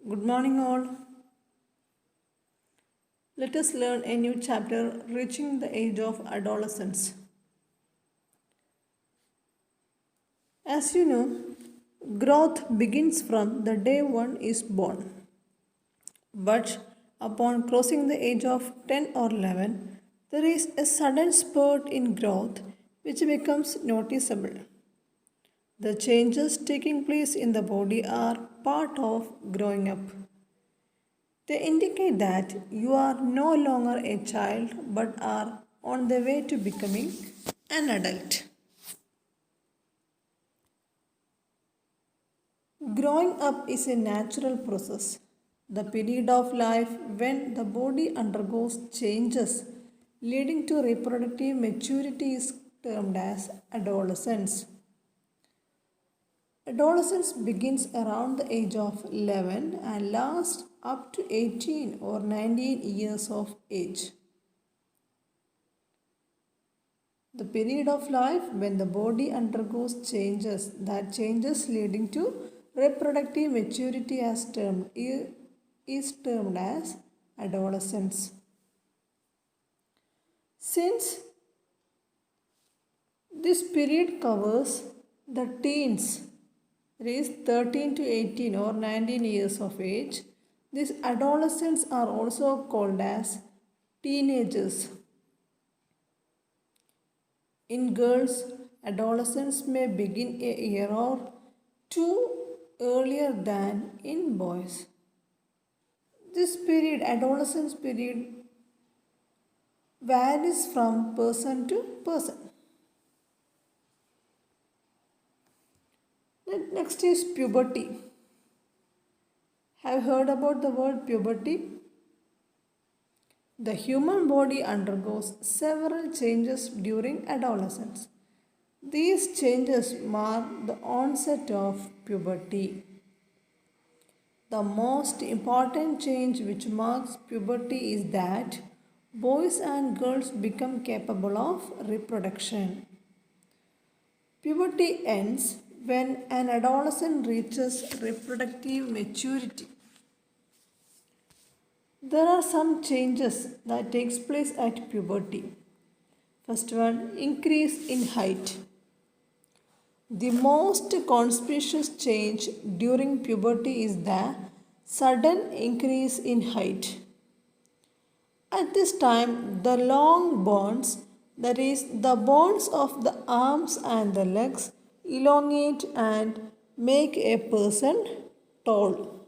Good morning, all. Let us learn a new chapter reaching the age of adolescence. As you know, growth begins from the day one is born. But upon crossing the age of 10 or 11, there is a sudden spurt in growth which becomes noticeable. The changes taking place in the body are part of growing up. They indicate that you are no longer a child but are on the way to becoming an adult. Growing up is a natural process. The period of life when the body undergoes changes leading to reproductive maturity is termed as adolescence. Adolescence begins around the age of 11 and lasts up to 18 or 19 years of age. The period of life when the body undergoes changes, that changes leading to reproductive maturity is termed as adolescence. Since this period covers the teens, that is 13 to 18 or 19 years of age, these adolescents are also called as teenagers. In girls, adolescence may begin a year or two earlier than in boys. This period, adolescence period, varies from person to person. Next is puberty. Have you heard about the word puberty? The human body undergoes several changes during adolescence. These changes mark the onset of puberty. The most important change which marks puberty is that boys and girls become capable of reproduction. Puberty ends when an adolescent reaches reproductive maturity. There are some changes that takes place at puberty. First one, increase in height. The most conspicuous change during puberty is the sudden increase in height. At this time, the long bones, that is, the bones of the arms and the legs, elongate and make a person tall.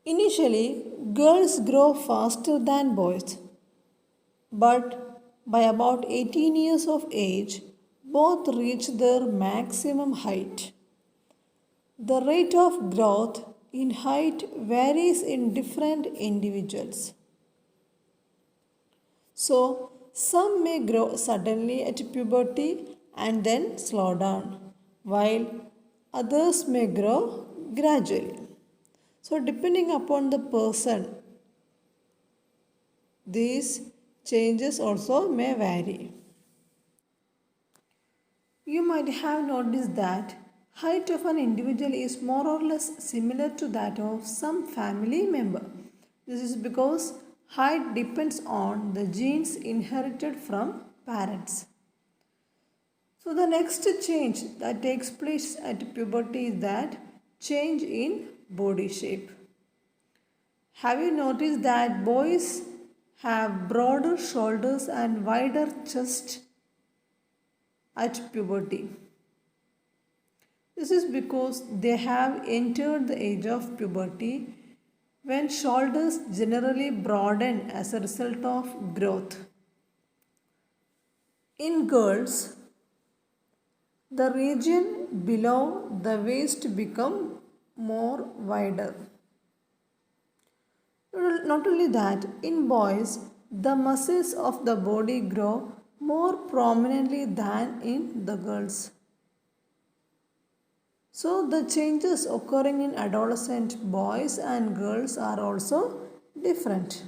Initially, girls grow faster than boys, but by about 18 years of age, both reach their maximum height. The rate of growth in height varies in different individuals. So, some may grow suddenly at puberty and then slow down, while others may grow gradually. So, depending upon the person, these changes also may vary. You might have noticed that height of an individual is more or less similar to that of some family member. This is because height depends on the genes inherited from parents. So the next change that takes place at puberty is that change in body shape. Have you noticed that boys have broader shoulders and wider chest at puberty? This is because they have entered the age of puberty when shoulders generally broaden as a result of growth. In girls, the region below the waist become more wider. Not only that, in boys, the muscles of the body grow more prominently than in the girls. So, the changes occurring in adolescent boys and girls are also different.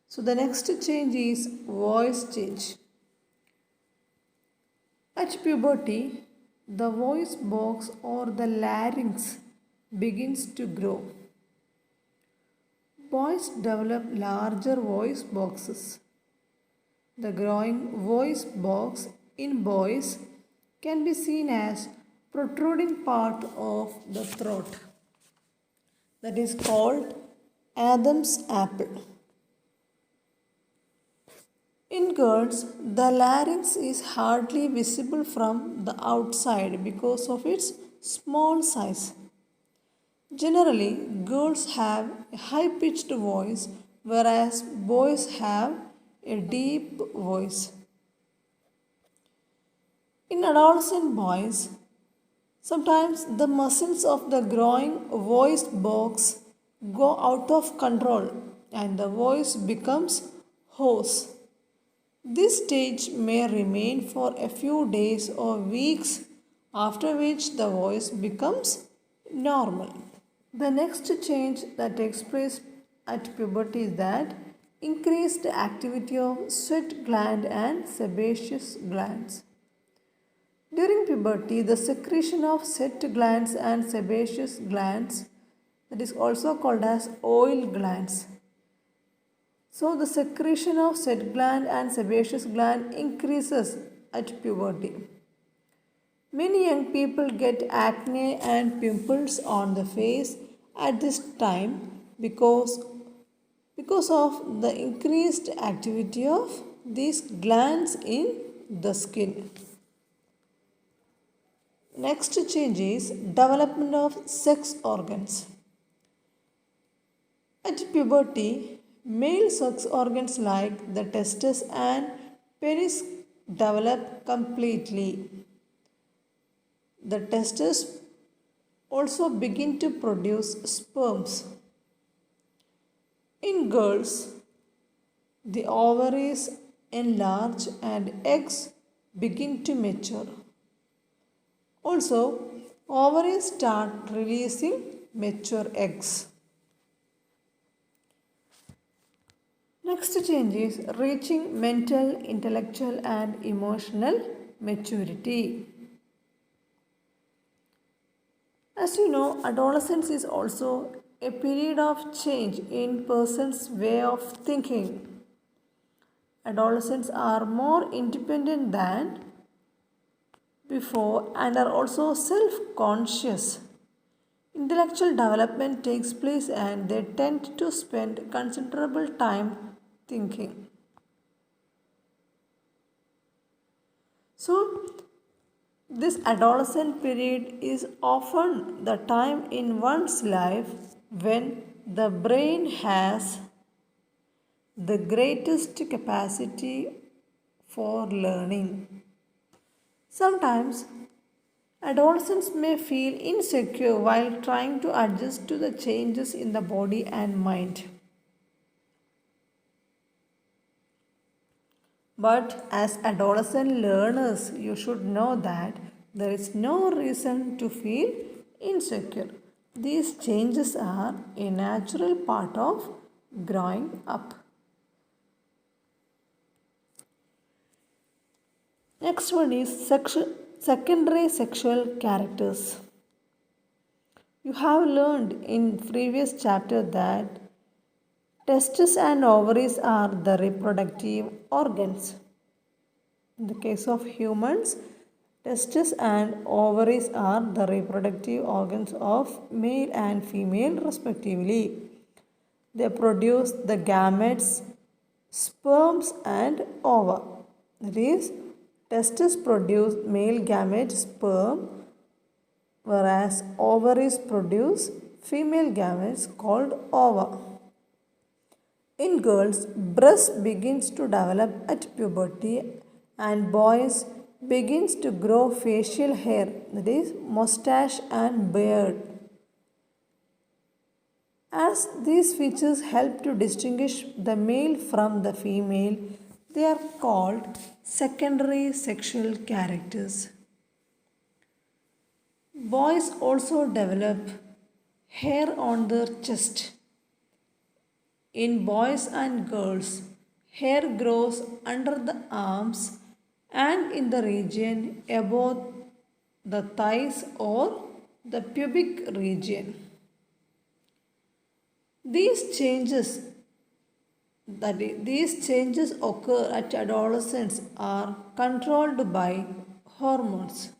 So, the next change is voice change. At puberty, the voice box or the larynx begins to grow. Boys develop larger voice boxes. The growing voice box in boys can be seen as protruding part of the throat. That is called Adam's apple. In girls, the larynx is hardly visible from the outside because of its small size. Generally, girls have a high pitched voice, whereas boys have a deep voice. In adolescent boys, sometimes the muscles of the growing voice box go out of control and the voice becomes hoarse. This stage may remain for a few days or weeks, after which the voice becomes normal. The next change that takes place at puberty is that increased activity of sweat gland and sebaceous glands. During puberty, the secretion of sweat glands and sebaceous glands, that is also called as oil glands. So the secretion of sweat gland and sebaceous gland increases at puberty. Many young people get acne and pimples on the face at this time because of the increased activity of these glands in the skin. Next change is development of sex organs. At puberty, male sex organs like the testes and penis develop completely. The testes also begin to produce sperms. In girls, the ovaries enlarge and eggs begin to mature. Also, ovaries start releasing mature eggs. Next change is reaching mental, intellectual, and emotional maturity. As you know, adolescence is also a period of change in person's way of thinking. Adolescents are more independent than before and are also self-conscious. Intellectual development takes place and they tend to spend considerable time thinking. So, this adolescent period is often the time in one's life when the brain has the greatest capacity for learning. Sometimes adolescents may feel insecure while trying to adjust to the changes in the body and mind. But as adolescent learners, you should know that there is no reason to feel insecure. These changes are a natural part of growing up. Next one is secondary sexual characters. You have learned in previous chapter that testes and ovaries are the reproductive organs. In the case of humans, testes and ovaries are the reproductive organs of male and female respectively. They produce the gametes, sperms and ova. That is, testes produce male gamete sperm, whereas ovaries produce female gametes called ova. In girls, breast begins to develop at puberty and boys begins to grow facial hair, that is mustache and beard. As these features help to distinguish the male from the female, they are called secondary sexual characters. Boys also develop hair on their chest. In boys and girls, hair grows under the arms and in the region above the thighs or the pubic region. These changes these changes occur at adolescence are controlled by hormones.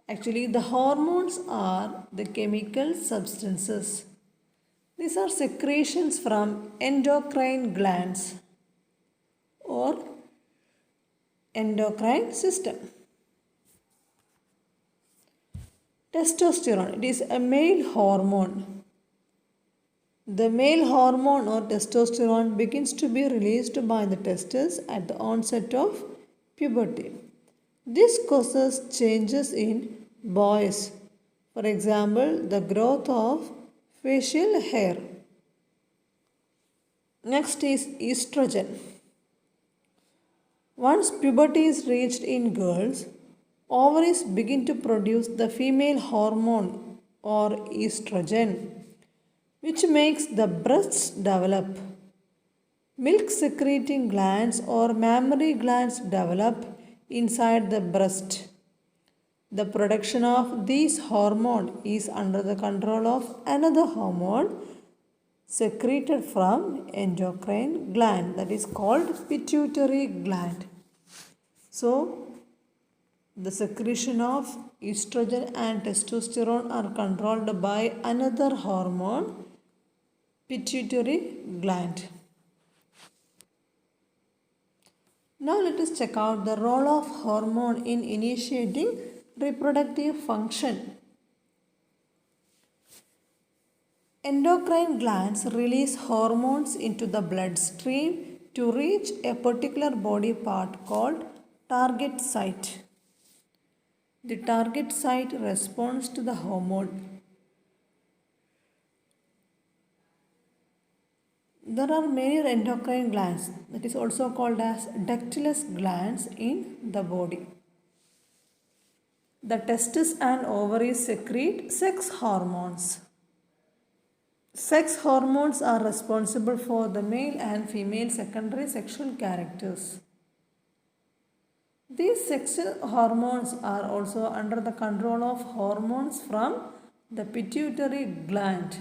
Actually, the hormones are the chemical substances. These are secretions from endocrine glands or endocrine system. Testosterone, it is a male hormone. The male hormone or testosterone begins to be released by the testes at the onset of puberty. This causes changes in boys. For example, the growth of facial hair. Next is estrogen. Once puberty is reached in girls, ovaries begin to produce the female hormone or estrogen, which makes the breasts develop. Milk secreting glands or mammary glands develop inside the breast. The production of these hormone is under the control of another hormone secreted from endocrine gland, that is called pituitary gland. So, the secretion of estrogen and testosterone are controlled by another hormone, pituitary gland. Now let us check out the role of hormone in initiating reproductive function. Endocrine glands release hormones into the bloodstream to reach a particular body part called target site. The target site responds to the hormone. There are many endocrine glands, that is also called as ductless glands in the body. The testes and ovaries secrete sex hormones. Sex hormones are responsible for the male and female secondary sexual characters. These sexual hormones are also under the control of hormones from the pituitary gland.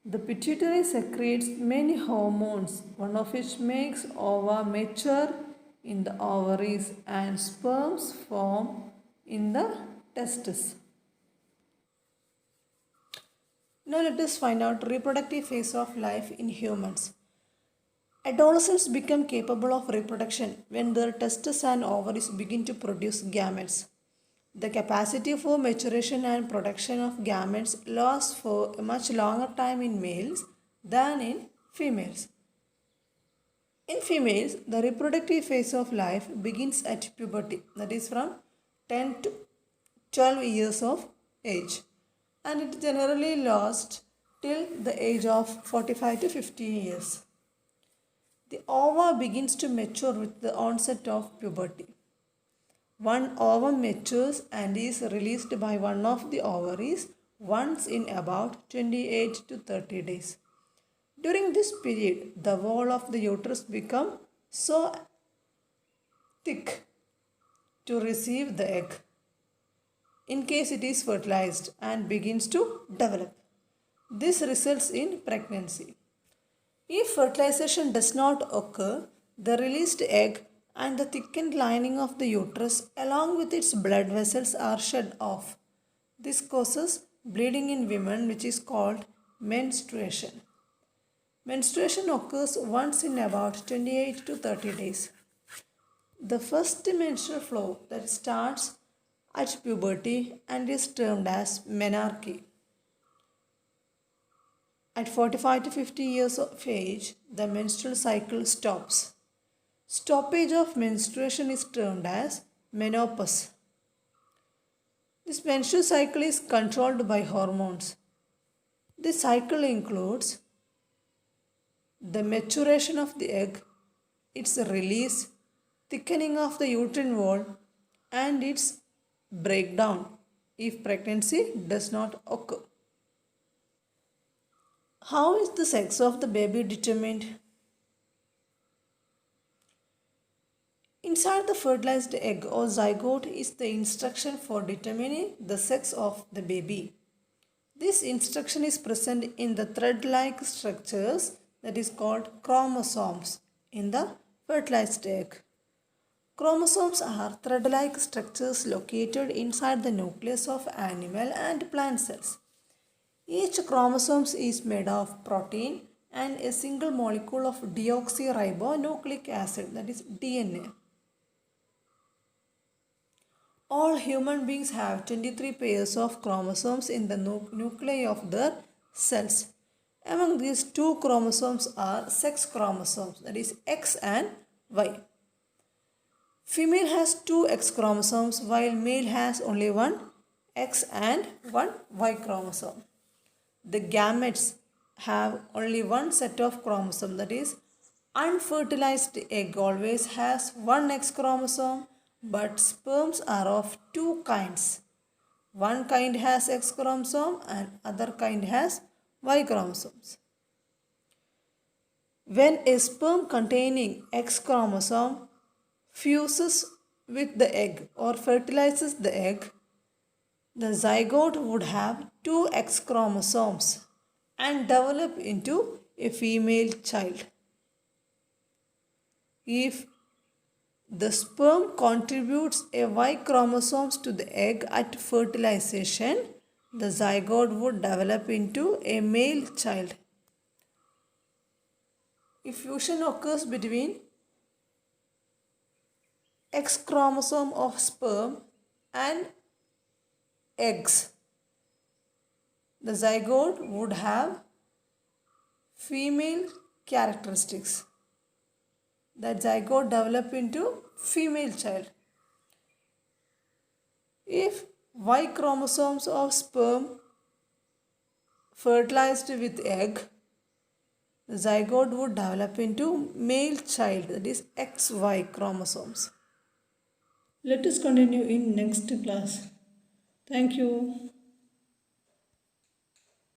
The pituitary secretes many hormones, one of which makes ova mature in the ovaries and sperms form in the testes. Now let us find out reproductive phase of life in humans. Adolescents become capable of reproduction when their testes and ovaries begin to produce gametes. The capacity for maturation and production of gametes lasts for a much longer time in males than in females. In females, the reproductive phase of life begins at puberty, that is from 10 to 12 years of age, and it generally lasts till the age of 45 to 50 years. The ova begins to mature with the onset of puberty. One ovum matures and is released by one of the ovaries once in about 28 to 30 days. During this period, the wall of the uterus becomes so thick to receive the egg, in case it is fertilized, and begins to develop. This results in pregnancy. If fertilization does not occur, the released egg and the thickened lining of the uterus along with its blood vessels are shed off. This causes bleeding in women, which is called menstruation. Menstruation occurs once in about 28 to 30 days. The first menstrual flow that starts at puberty and is termed as menarche. At 45 to 50 years of age, the menstrual cycle stops. Stoppage of menstruation is termed as menopause. This menstrual cycle is controlled by hormones. This cycle includes the maturation of the egg, its release, thickening of the uterine wall, and its breakdown if pregnancy does not occur. How is the sex of the baby determined? Inside the fertilized egg or zygote is the instruction for determining the sex of the baby. This instruction is present in the thread-like structures that is called chromosomes in the fertilized egg. Chromosomes are thread-like structures located inside the nucleus of animal and plant cells. Each chromosome is made of protein and a single molecule of deoxyribonucleic acid, that is DNA. All human beings have 23 pairs of chromosomes in the nuclei of their cells. Among these, two chromosomes are sex chromosomes, that is X and Y. Female has two X chromosomes while male has only one X and one Y chromosome. The gametes have only one set of chromosomes, that is unfertilized egg always has one X chromosome, but sperms are of two kinds. One kind has X chromosome and other kind has Y chromosomes. When a sperm containing X chromosome fuses with the egg or fertilizes the egg, the zygote would have two X chromosomes and develop into a female child. If the sperm contributes a Y chromosome to the egg at fertilization, the zygote would develop into a male child. If fusion occurs between X chromosome of sperm and eggs, the zygote would have female characteristics. That zygote develop into female child. If Y chromosomes of sperm fertilized with egg, the zygote would develop into male child, that is XY chromosomes. Let us continue in next class. Thank you.